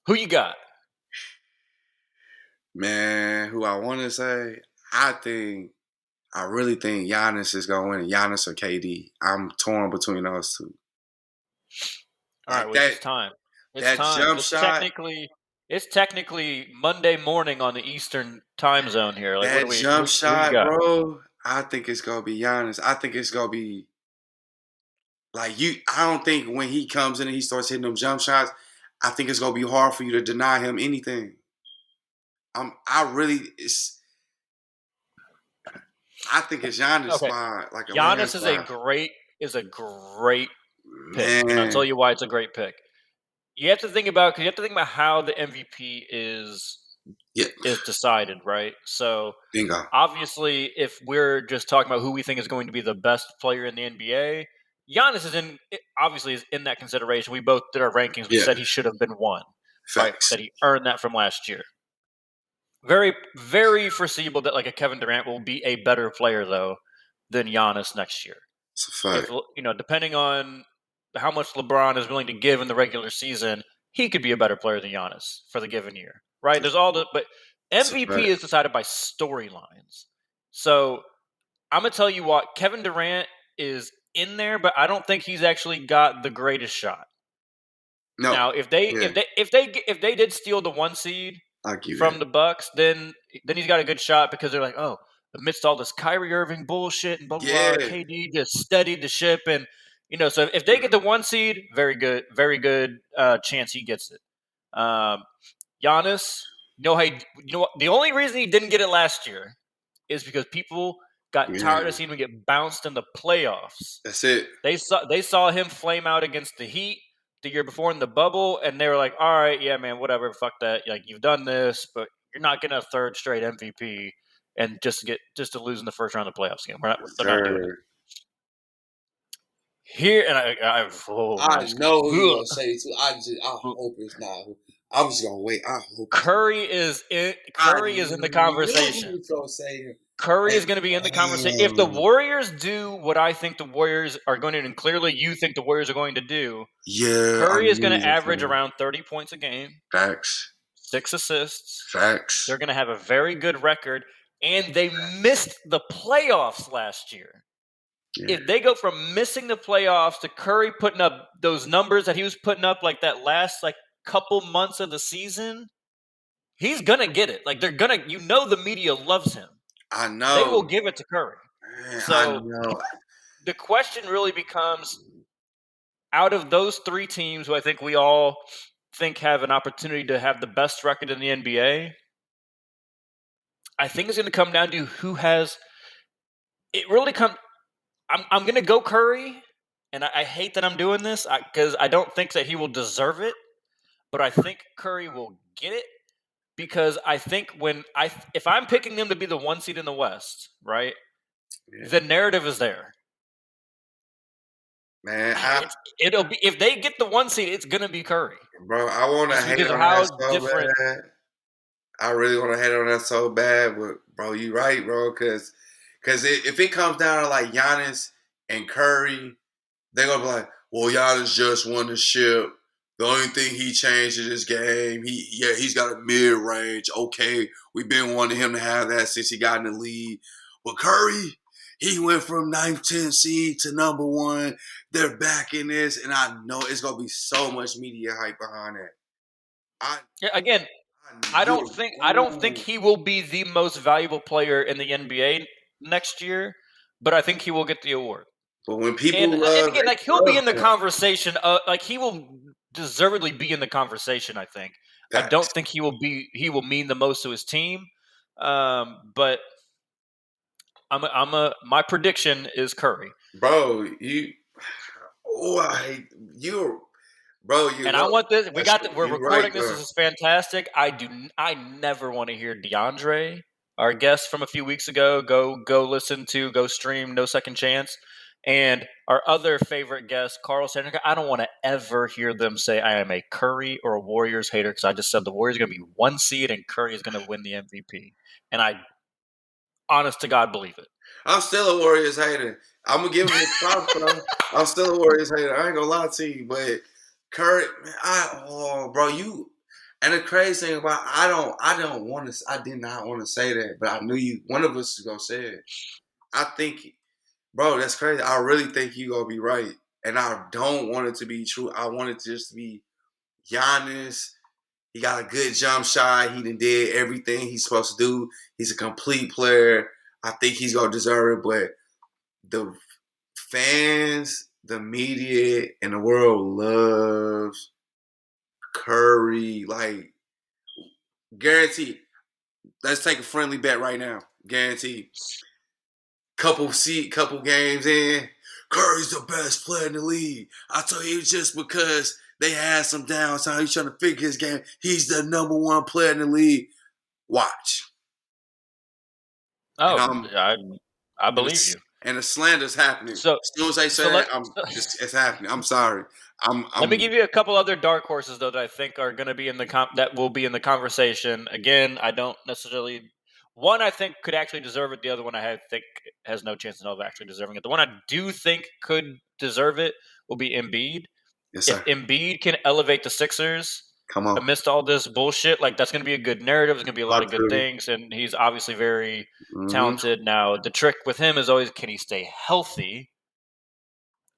Who you got? Man, who I want to say, I really think Giannis is going to win it. Giannis or KD. I'm torn between those two. All right, it's time. It's time. Jump shot. It's technically Monday morning on the Eastern time zone here. Like, that jump shot, bro. I think it's going to be Giannis. I think it's going to be like you. I don't think when he comes in and he starts hitting them jump shots, I think it's going to be hard for you to deny him anything. I think it's Giannis' spot. Like Giannis is a great pick. And I'll tell you why it's a great pick. You have to think about how the MVP is decided, right? So bingo. Obviously, if we're just talking about who we think is going to be the best player in the NBA, Giannis is in that consideration. We both did our rankings. We said he should have been 1. Right? That he earned that from last year. Very, very foreseeable that like a Kevin Durant will be a better player though than Giannis next year. It's a fact. Depending on how much LeBron is willing to give in the regular season, he could be a better player than Giannis for the given year, right? But MVP is decided by storylines. So I'm gonna tell you what, Kevin Durant is in there, but I don't think he's actually got the greatest shot. No. Now, if they did steal the 1 seed from the Bucks, then he's got a good shot because they're like, oh, amidst all this Kyrie Irving bullshit and blah blah blah, KD just steadied the ship, and so if they get the 1 seed, very good chance he gets it. Giannis, what? The only reason he didn't get it last year is because people got tired of seeing him get bounced in the playoffs. That's it. They saw him flame out against the Heat the year before in the bubble, and they were like, all right, yeah, man, whatever, fuck that. Like, you've done this, but You're not getting a third straight MVP and just to lose in the first round of the playoffs game. They're not doing it. Sir. Here and I oh man, I know who you ugh. gonna say too. I hope it's not. I'm just gonna wait. I hope Curry is in the conversation. Who was gonna say Curry is going to be in the conversation. If the Warriors do what I think the Warriors are going to, and clearly you think the Warriors are going to do, Yeah, Curry is going to average around 30 points a game. Facts. 6 assists. Facts. They're going to have a very good record, and they missed the playoffs last year. Yeah. If they go from missing the playoffs to Curry putting up those numbers that he was putting up like that last couple months of the season, he's going to get it. They're going to, the media loves him. I know. They will give it to Curry. Man, so I know. The question really becomes, out of those 3 teams who I think we all think have an opportunity to have the best record in the NBA, I think it's going to come down to who has – it really comes – I'm going to go Curry, and I hate that I'm doing this because I don't think that he will deserve it, but I think Curry will get it. Because I think if I'm picking them to be the 1 seed in the West, right, the narrative is there. Man, it'll be if they get the 1 seed, it's gonna be Curry. Bro, I want to hate on that so different. Bad. I really want to hate on that so bad, but bro, you right, bro, because if it comes down to Giannis and Curry, they're gonna be like, well, Giannis just won the ship. The only thing he changed in this game, he's got a mid-range. Okay, we've been wanting him to have that since he got in the league. But Curry, he went from 9th, 10th seed to number 1. They're back in this, and I know it's gonna be so much media hype behind that. I don't think he will be the most valuable player in the NBA next year, but I think he will get the award. But when people he'll be in the conversation. He will deservedly be in the conversation. I think. I don't think he will mean the most to his team, but my prediction is Curry. Bro, Bro, and I want this. We're recording this. This is fantastic. I never want to hear DeAndre, our guest from a few weeks ago. Go stream No Second Chance. And our other favorite guest, Carl Sanders. I don't want to ever hear them say I am a Curry or a Warriors hater because I just said the Warriors are going to be 1 seed and Curry is going to win the MVP. And I, honest to God, believe it. I'm still a Warriors hater. I'm going to give him his props, though. I'm still a Warriors hater. I ain't going to lie to you, but Curry, bro, you. And the crazy thing about I did not want to say that, but I knew one of us was gonna say it. I think, bro, that's crazy. I really think you gonna be right, and I don't want it to be true. I want it to just be Giannis. He got a good jump shot. He did everything he's supposed to do. He's a complete player. I think he's gonna deserve it, but the fans, the media, and the world loves Curry. Guaranteed. Let's take a friendly bet right now. Guaranteed. Couple games in, Curry's the best player in the league. I tell you, just because they had some downtime, he's trying to figure his game. He's the number 1 player in the league. Watch. Oh, I believe you. And the slander's happening. So, as soon as they say that, it's happening. I'm sorry. Let me give you a couple other dark horses though that I think are going to be that will be in the conversation. Again, I don't necessarily. One I think could actually deserve it. The other one I think has no chance of actually deserving it. The one I do think could deserve it will be Embiid. Yes, sir. If Embiid can elevate the Sixers, come on, amidst all this bullshit, that's going to be a good narrative. There's going to be a lot of good things, and he's obviously very talented. Now, the trick with him is always, can he stay healthy?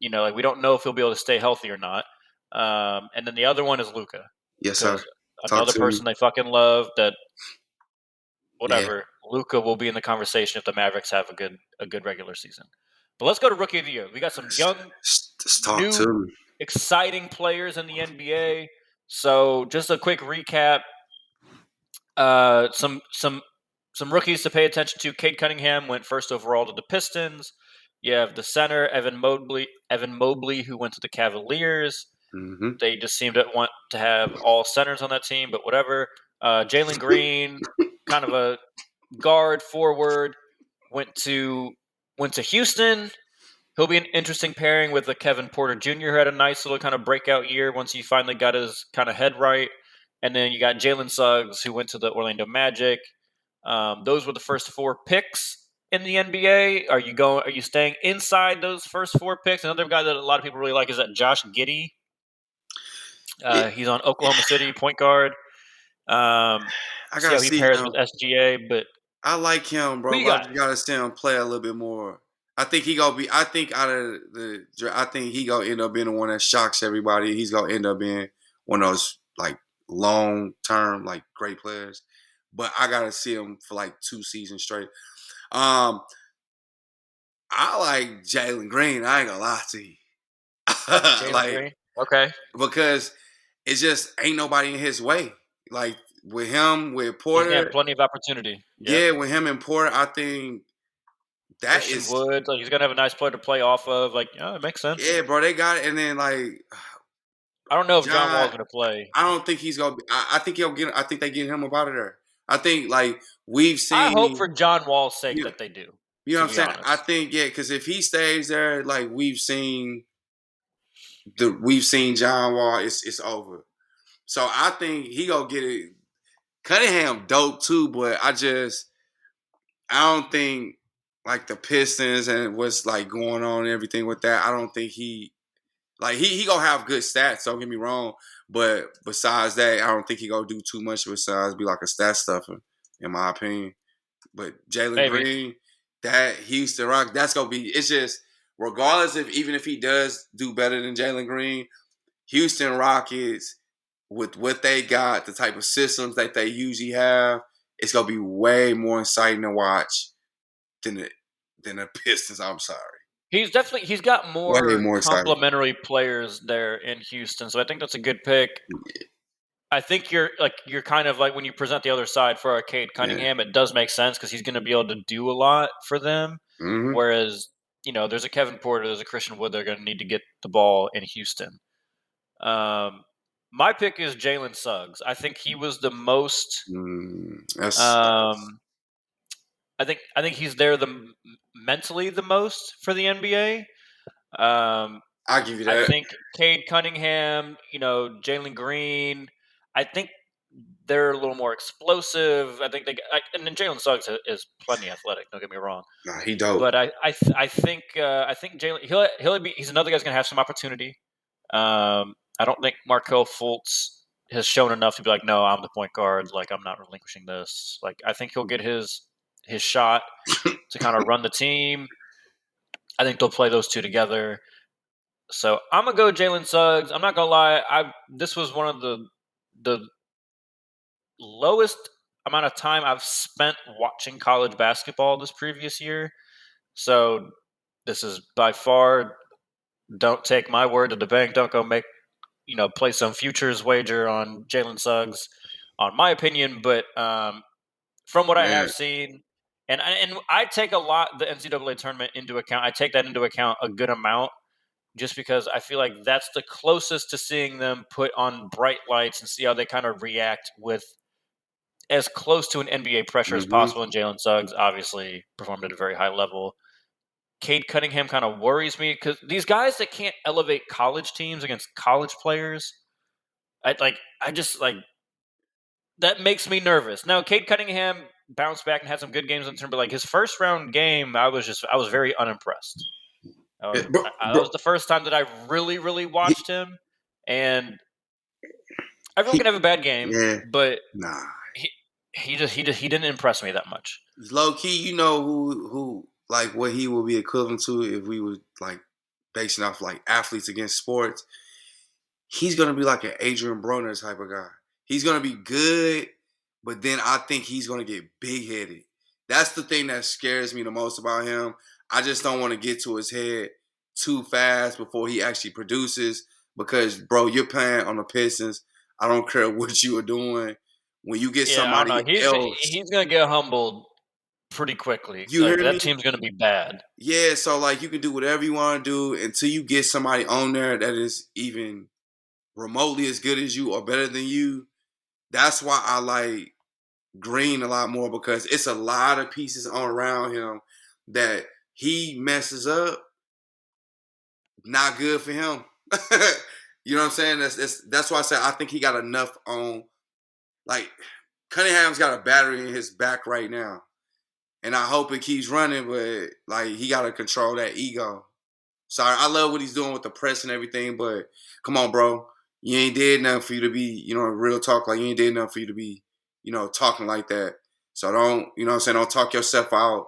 We don't know if he'll be able to stay healthy or not. And then the other one is Luka. Yes, sir. Another person they fucking love. That whatever. Yeah. Luka will be in the conversation if the Mavericks have a good regular season. But let's go to Rookie of the Year. We got some young, new, exciting players in the NBA. So just a quick recap. Some rookies to pay attention to. Cade Cunningham went first overall to the Pistons. You have the center, Evan Mobley, who went to the Cavaliers. Mm-hmm. They just seem to want to have all centers on that team, but whatever. Jalen Green kind of a guard forward. Went to Houston. He'll be an interesting pairing with Kevin Porter Jr., who had a nice little kind of breakout year once he finally got his kind of head right. And then you got Jalen Suggs, who went to the Orlando Magic. Those were the first 4 picks in the NBA. Are you staying inside those first 4 picks? Another guy that a lot of people really like is that Josh Giddy. He's on Oklahoma City, point guard. I See gotta how he see pairs him. with SGA, but I like him, who bro. you But I got? just gotta see him play a little bit more. I think he gonna be. I think out of the, I think he gonna end up being the one that shocks everybody. He's gonna end up being one of those like long term like great players. But I gotta see him for like 2 seasons straight. I like Jalen Green. I ain't gonna lie to you. Jalen Like Green. Okay. because it just ain't nobody in his way. Like with him, with He's gonna have Porter, plenty of opportunity. Yep. yeah, with him and Porter, I think that Christian is, Wood, like he's gonna have a nice player to play off of. Like, oh, it makes sense. yeah, bro. They got it, and then like I don't know if John John, Wall's gonna play. I don't think he's gonna. I think he'll get. I think they get him up out of there. I think like we've I hope seen. for John Wall's sake You know, that they do. you know To what I'm be saying? I honest, think yeah, because if he stays there, like we've seen John Wall, it's over. So I think he gonna get it. Cunningham dope too, but I don't think like the Pistons and what's like going on and everything with that. I don't think he gonna have good stats. Don't get me wrong, but besides that, I don't think he gonna do too much besides be like a stat stuffer, in my opinion. But Jalen maybe. Green, that Houston Rock, that's gonna be. It's just regardless if even if he does do better than Jalen Green, Houston Rockets with what they got, the type of systems that they usually have, it's gonna be way more exciting to watch than the Pistons. I'm sorry, He's got way more more exciting. complementary players there in Houston, so I think that's a good pick. I think you're kind of like when you present the other side for Cade Yeah. Cunningham, it does make sense because he's going to be able to do a lot for them. Mm-hmm. Whereas there's a Kevin Porter, there's a Christian Wood, they're going to need to get the ball in Houston. My pick is Jalen Suggs. I think he was the most. That's I think he's there mentally the most for the NBA. I'll give you I that. think Cade Cunningham, Jalen Green. I think they're a little more explosive. I think and then Jalen Suggs is plenty athletic. Don't get me wrong, Nah, he dope. but I think Jalen he's another guy's gonna have some opportunity. I don't think Markelle Fultz has shown enough to be like, no, I'm the point guard. Like I'm not relinquishing this. Like I think he'll get his shot to kind of run the team. I think they'll play those two together. So I'm gonna go Jalen Suggs. I'm not gonna lie. This was one of the lowest amount of time I've spent watching college basketball this previous year. So this is by far. Don't take my word to the bank. Don't go play some futures wager on Jalen Suggs, on my opinion. But from what I have Man. seen, and I take a lot the NCAA tournament into account. I take that into account a good amount, just because I feel like that's the closest to seeing them put on bright lights and see how they kind of react with as close to an NBA pressure as Mm-hmm. possible. And Jalen Suggs obviously performed at a very high level. Cade Cunningham kind of worries me because these guys that can't elevate college teams against college players, I just that makes me nervous. Now, Cade Cunningham bounced back and had some good games in turn, but like his first round game, I was very unimpressed. That Bro, was the first time that I really, really he, watched him, and everyone he, can have a bad game, yeah, but nah. he didn't impress me that much. Low key, you know who like what he would be equivalent to if we were like basing off like athletes against sports. He's gonna be like an Adrian Broner type of guy. He's gonna be good, but then I think he's gonna get big headed. That's the thing that scares me the most about him. I just don't want to get to his head too fast before he actually produces. Because bro, you're playing on the Pistons. I don't care what you are doing. When you get Yeah, I don't somebody know. else, He's gonna get humbled pretty quickly. you Like hear that me? team's gonna be bad. Yeah, so like you can do whatever you want to do until you get somebody on there that is even remotely as good as you or better than you. That's why I like Green a lot more because it's a lot of pieces on around him that he messes up. Not good for him. You know what I'm saying? That's why I said I think he got enough on. Like Cunningham's got a battery in his back right now, and I hope it keeps running. But like he got to control that ego. Sorry, I love what he's doing with the press and everything, but come on, bro. You ain't did nothing for you to be, real talk. Like, you ain't did nothing for you to be, talking like that. So don't, what I'm saying, don't talk yourself out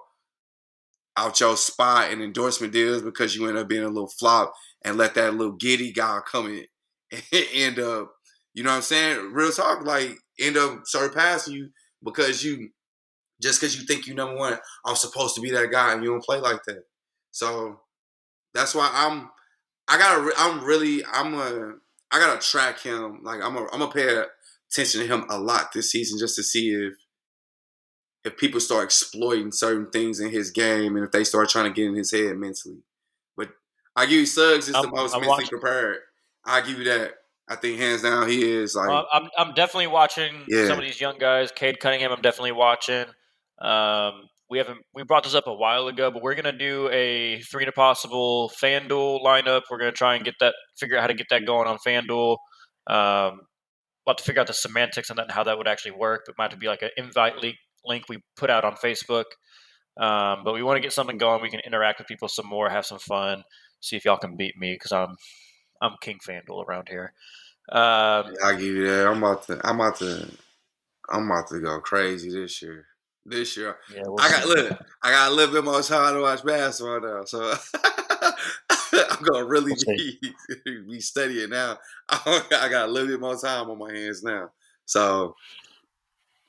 your spot and endorsement deals because you end up being a little flop and let that little Giddy guy come in and end up, you know what I'm saying? Real talk, like, end up surpassing you because because you think you number one, I'm supposed to be that guy and you don't play like that. So that's why I gotta track him. Like I'm gonna pay attention to him a lot this season just to see if people start exploiting certain things in his game and if they start trying to get in his head mentally. But I give you Suggs is the most I'm mentally watching. prepared. I give you that. I think hands down he is like I'm definitely watching some yeah. of these young guys. Cade Cunningham, I'm definitely watching. We brought this up a while ago, but we're gonna do a 3 to possible FanDuel lineup. We're gonna try and figure out how to get that going on FanDuel. We'll have to figure out the semantics on that and how that would actually work. It might have to be like an invite link we put out on Facebook. But we want to get something going. We can interact with people some more, have some fun, see if y'all can beat me because I'm King FanDuel around here. I give you that. I'm about to go crazy this year. This year, Yeah, we'll see. I got a little bit more time to watch basketball now, so I'm gonna really We'll see. be studying now. I got a little bit more time on my hands now, so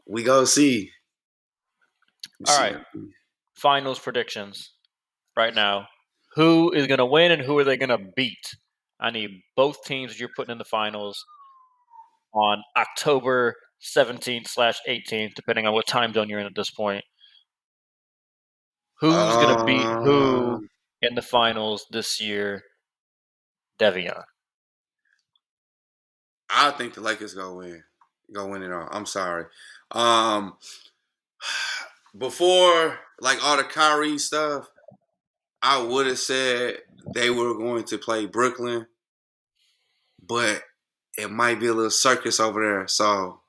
we go see. All right. Finals predictions right now. Who is going to win and who are they going to beat? I need both teams that you're putting in the finals on October 17th/18th, depending on what time zone you're in at this point. Who's going to beat who Um, in the finals this year? Devion. I think the Lakers go win it all. I'm sorry. Um, before like all the Kyrie stuff, I would have said they were going to play Brooklyn, but it might be a little circus over there. So,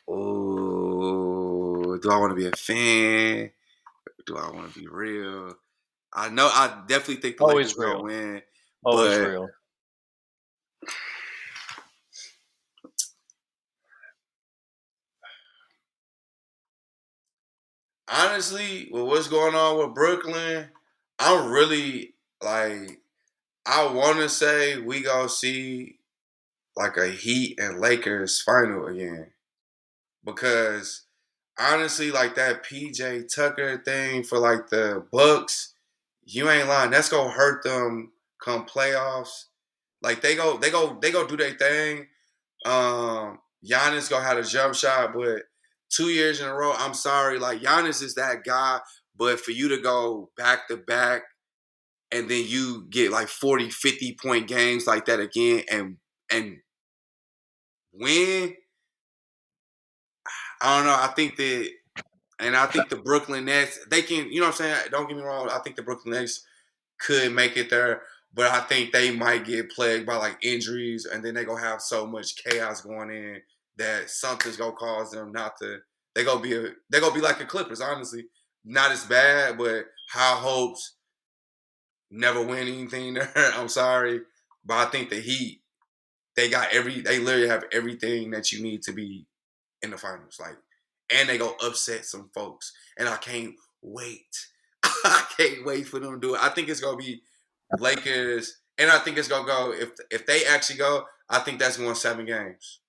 oh, do I want to be a fan? Do I want to be real? I know I definitely think the Lakers Always gonna real. win, Always but real. honestly, with what's going on with Brooklyn, I'm really like I want to say we gonna see like a Heat and Lakers final again because honestly, like that PJ Tucker thing for like the Bucks, you ain't lying. That's gonna hurt them come playoffs. Like they go do their thing. Giannis gonna have a jump shot, but 2 years in a row, I'm sorry. Like Giannis is that guy, but for you to go back to back and then you get like 40, 50 point games like that again and win, I don't know. I think the Brooklyn Nets, they can, you know what I'm saying? Don't get me wrong. I think the Brooklyn Nets could make it there, but I think they might get plagued by like injuries, and then they gonna have so much chaos going in that something's gonna cause them not to. They gonna be like the Clippers, honestly. Not as bad, but high hopes, never win anything there. I'm sorry, but I think the Heat, they literally have everything that you need to be in the finals. Like, and they go upset some folks. And I can't wait. I can't wait for them to do it. I think it's gonna be Lakers, and I think it's gonna go if they actually go. I think that's going 7 games.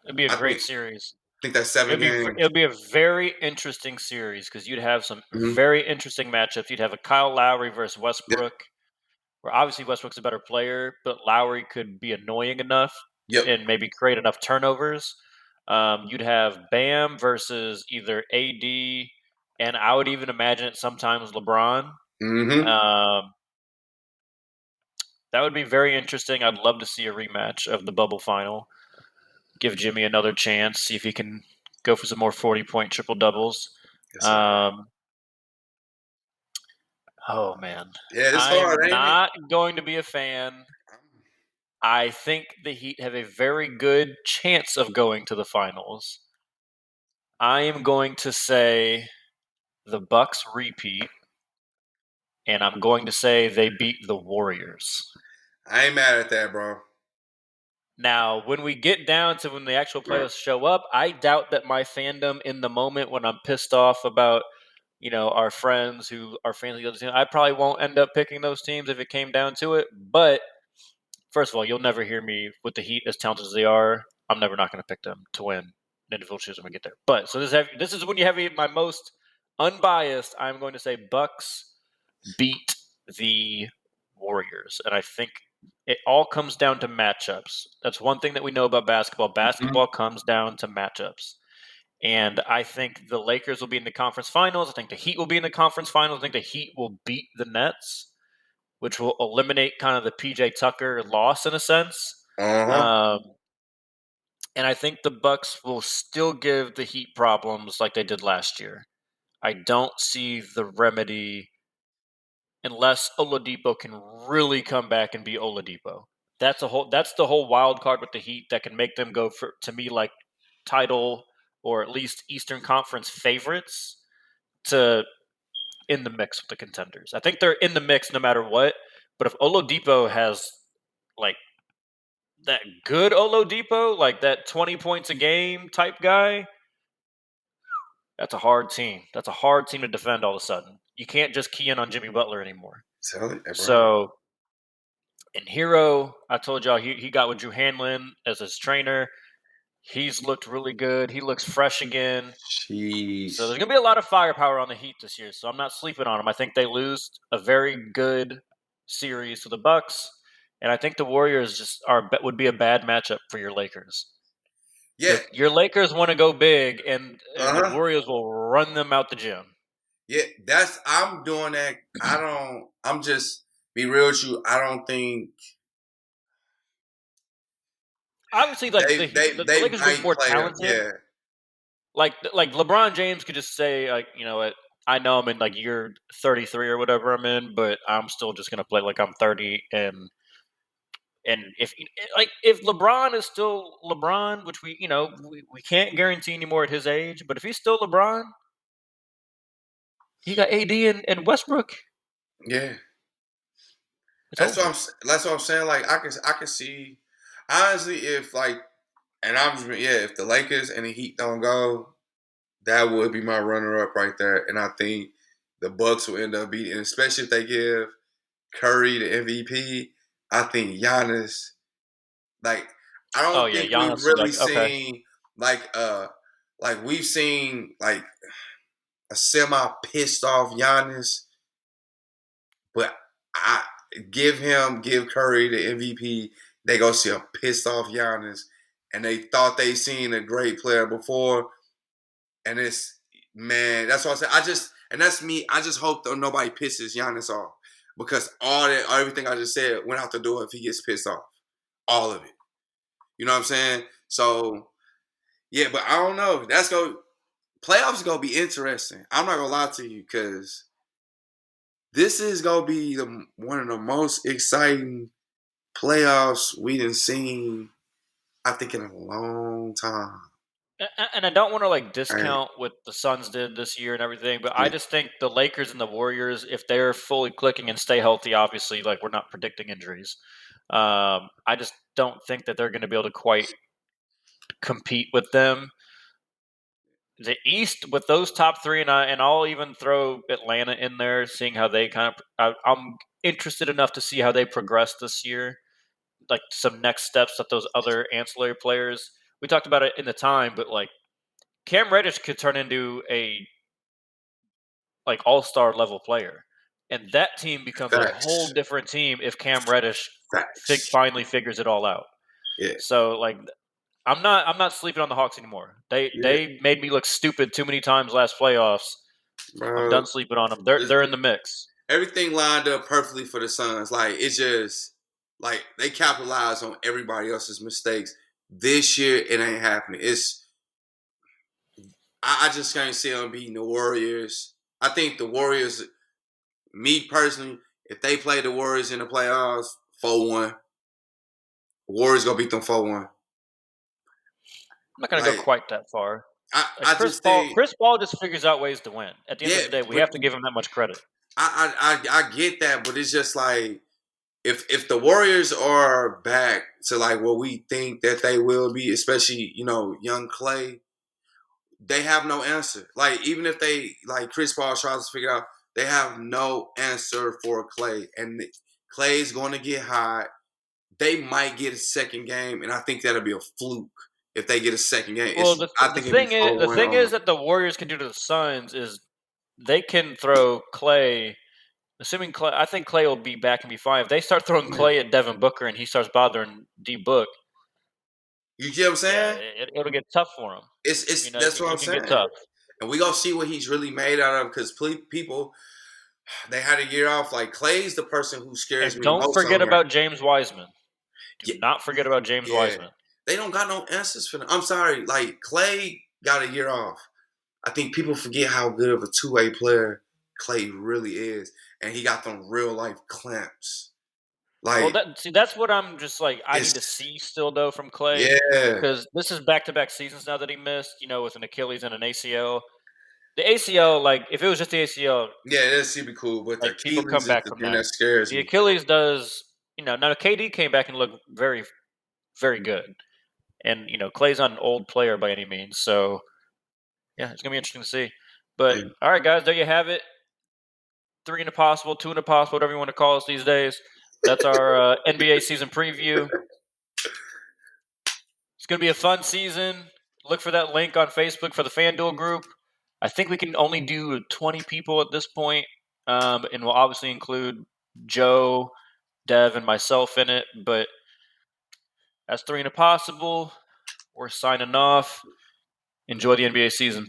It'd be a I great think series. that's 7 games. It'd be a very interesting series because you'd have some Mm-hmm. very interesting matchups. You'd have a Kyle Lowry versus Yep. Westbrook, where obviously Westbrook's a better player, but Lowry could be annoying enough Yep. and maybe create enough turnovers. You'd have Bam versus either AD, and I would even imagine it sometimes LeBron. Mm-hmm. Um, that would be very interesting. I'd love to see a rematch of the bubble final. give Jimmy another chance, see if he can go for some more 40-point triple doubles. Yes, sir. Oh man, Yeah, it's I'm hard, ain't it? not going to be a fan. I think the Heat have a very good chance of going to the finals. I am going to say the Bucks repeat, and I'm going to say they beat the Warriors. I ain't mad at that, bro. Now, when we get down to when the actual playoffs show up, I doubt that my fandom in the moment when I'm pissed off about, our friends who are fans of the other team, I probably won't end up picking those teams if it came down to it. But first of all, you'll never hear me with the Heat as talented as they are. I'm never not going to pick them to win individual shoes when we get there. But so this is when you have my most unbiased. I'm going to say Bucks beat the Warriors, and I think it all comes down to matchups. That's one thing that we know about basketball. Basketball comes down to matchups. And I think the Lakers will be in the conference finals. I think the Heat will be in the conference finals. I think the Heat will beat the Nets, which will eliminate kind of the PJ Tucker loss in a sense. Uh-huh. And I think the Bucks will still give the Heat problems like they did last year. I don't see the remedy unless Oladipo can really come back and be Oladipo. That's the whole wild card with the Heat that can make them go for, to me, like title or at least Eastern Conference favorites to in the mix with the contenders. I think they're in the mix no matter what. But if Oladipo has like that good Oladipo, like that 20 points a game type guy, that's a hard team. That's a hard team to defend all of a sudden. You can't just key in on Jimmy Butler anymore. Tell it, bro. So in Hero, I told y'all he got with Drew Hanlon as his trainer. He's looked really good. He looks fresh again. Jeez. So there's going to be a lot of firepower on the Heat this year. So I'm not sleeping on them. I think they lose a very good series to the Bucks, and I think the Warriors would be a bad matchup for your Lakers. Yeah. Your Lakers want to go big, and the Uh-huh. Warriors will run them out the gym. Yeah, I'm doing that. I'm just be real with you. I don't think Obviously, like they the Lakers are might more play them. talented. Yeah. Like LeBron James could just say, like, you know what, I know I'm in like year 33 or whatever I'm in, but I'm still just gonna play like I'm 30. And if LeBron is still LeBron, which we can't guarantee anymore at his age, but if he's still LeBron, he got AD and Westbrook. Yeah. It's over. That's what I'm saying. Like I can see honestly if if the Lakers and the Heat don't go, that would be my runner up right there. And I think the Bucks will end up beating, especially if they give Curry the MVP. I think Giannis, like I Oh don't yeah, think we've Giannis is really like okay. seen like we've seen like a semi pissed off Giannis, but I give Curry the MVP. They go see a pissed off Giannis, and they thought they seen a great player before, and it's man. That's what I said. And that's me. I just hope that nobody pisses Giannis off because everything I just said went out the door if he gets pissed off, all of it. You know what I'm saying? So yeah, but I don't know. Playoffs gonna be interesting. I'm not gonna lie to you because this is gonna be one of the most exciting playoffs we done seen, I think, in a long time. And I don't want to like Right? discount what the Suns did this year and everything, but I Yeah. just think the Lakers and the Warriors, if they're fully clicking and stay healthy, obviously, like we're not predicting injuries. I just don't think that they're going to be able to quite compete with them. The East with those top three, and I'll even throw Atlanta in there, seeing how they kind of. I'm interested enough to see how they progress this year, like some next steps that those other ancillary players. We talked about it in the time, but like Cam Reddish could turn into a like all-star level player, and that team becomes a whole Facts. different team if Cam Reddish Facts. finally figures it all out. Yeah. So like I'm not sleeping on the Hawks anymore. Yeah. They made me look stupid too many times last playoffs. I'm Bro. done sleeping on them. They're in the mix. Everything lined up perfectly for the Suns. Like it's just like they capitalize on everybody else's mistakes. This year, it ain't happening. I just can't see them beating the Warriors. I think the Warriors, me personally, if they play the Warriors in the playoffs, 4-1, Warriors gonna beat them 4-1. I'm not going to go Like quite that far. I just think, Chris Paul just figures out ways to win. At the end yeah, of the day, we but have to give him that much credit. I get that, but it's just like if the Warriors are back to like what we think that they will be, especially young Clay, they have no answer. Like even if they like Chris Paul tries to figure out, they have no answer for Clay, and Clay's going to get hot. They might get a second game, and I think that'll be a fluke if they get a second game. Well, I the think it'd be thing is, 4-1 on. that the Warriors can do to the Suns is they can throw Clay. Assuming Clay, I think Clay will be back and be fine. If they start throwing Clay at Devin Booker and he starts bothering D Book, You get what I'm yeah, saying? it'll get tough for him. It's that's what I'm It can get saying. tough. And we gonna see what he's really made out of because people they had a year off. Like Clay's the person who scares And me the don't most forget on there. about James Wiseman. Do Yeah, not forget about James yeah. Wiseman. They don't got no answers for them. I'm sorry. Like Clay got a year off. I think people forget how good of a two-way player Clay really is, and he got them real life clamps. Well, Like that's what I'm just like. I need to it's see still though from Clay yeah, because this is back-to-back seasons now that he missed. With an Achilles and an ACL. The ACL, like if it was just the ACL, yeah, that should be cool. But the like people come Achilles is back the from thing that. that scares The me. Achilles does, now KD came back and looked very, very good. And, Clay's not an old player by any means. So, yeah, it's going to be interesting to see. But, And all right, guys, there you have it. 3 in a possible, 2 in a possible, whatever you want to call us these days. That's our NBA season preview. It's going to be a fun season. Look for that link on Facebook for the FanDuel group. I think we can only do 20 people at this point, and we'll obviously include Joe, Dev, and myself in it. But that's 3 in a possible. We're signing off. Enjoy the NBA season.